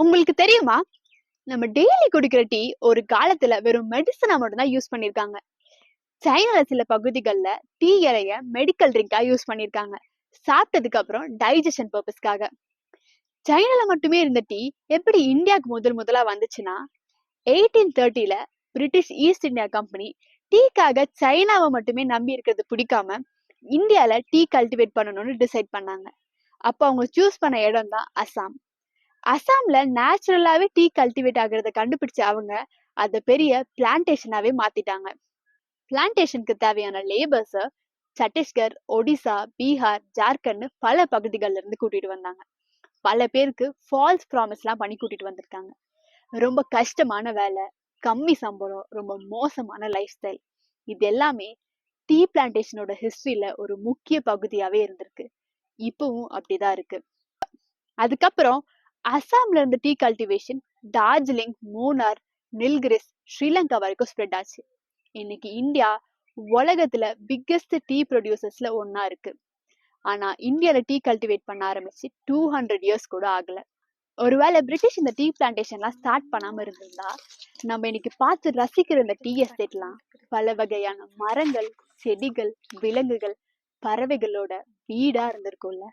உங்களுக்கு தெரியுமா? நம்ம டெய்லி குடிக்கிற டீ ஒரு காலத்துல வெறும் மெடிசனா மட்டும் தான் யூஸ் பண்ணிருக்காங்க. சைனால சில பகுதிகள்ல டீ இலைய மெடிக்கல் ட்ரிங்கா யூஸ் பண்ணிருக்காங்க. சாப்பிட்டதுக்கு அப்புறம் டைஜஷன் பர்பஸ்க்காக. சைனால மட்டுமே இருந்த டீ எப்படி இந்தியாவுக்கு முதலா வந்துச்சுன்னா 1830ல பிரிட்டிஷ் ஈஸ்ட் இந்தியா கம்பெனி டீக்காக சைனாவை மட்டுமே நம்பி இருக்கிறது பிடிக்காம இந்தியால டீ கல்டிவேட் பண்ணணும்னு டிசைட் பண்ணாங்க. அப்ப அவங்க சூஸ் பண்ண இடம் தான் அசாம். அசாம்ல நேச்சுரலாவே டீ கல்டிவேட் ஆகுறத கண்டுபிடிச்ச அவங்க அதை பெரிய பிளான்டேஷனாவே மாத்திட்டாங்க. பிளான்டேஷனுக்கு தேவையான லேபர்ஸ சத்தீஸ்கர், ஒடிசா, பீகார், ஜார்க்கண்ட் பல பகுதிகள்ல இருந்து கூட்டிட்டு வந்தாங்க. பல பேருக்கு ஃபால்ஸ் ப்ராமிஸ் எல்லாம் பண்ணி கூட்டிட்டு வந்திருக்காங்க. ரொம்ப கஷ்டமான வேலை, கம்மி சம்பளம், ரொம்ப மோசமான லைஃப் ஸ்டைல், இது எல்லாமே டீ பிளான்டேஷனோட ஹிஸ்டரியில ஒரு முக்கிய பகுதியாவே இருந்திருக்கு. இப்பவும் அப்படிதான் இருக்கு. அதுக்கப்புறம் அசாம்ல இருந்து டீ கல்டிவேஷன் டார்ஜிலிங், மூனார், நில்கிரிஸ், ஸ்ரீலங்கா வரைக்கும் ஸ்ப்ரெட் ஆச்சு. இன்னைக்கு இந்தியா உலகத்துல பிக்கெஸ்ட் டீ ப்ரொடியூசர்ஸ்ல ஒன்னா இருக்கு. ஆனா இந்தியால டீ கல்டிவேட் பண்ண ஆரம்பிச்சு 200 இயர்ஸ் கூட ஆகல. ஒருவேளை பிரிட்டிஷ் இந்த டீ பிளான்டேஷன்லாம் ஸ்டார்ட் பண்ணாம இருந்திருந்தா நம்ம இன்னைக்கு பார்த்து ரசிக்கிற இந்த டீ எஸ்டேட்லாம் பல வகையான மரங்கள், செடிகள், விலங்குகள், பறவைகளோட வீடா இருந்திருக்கும்ல.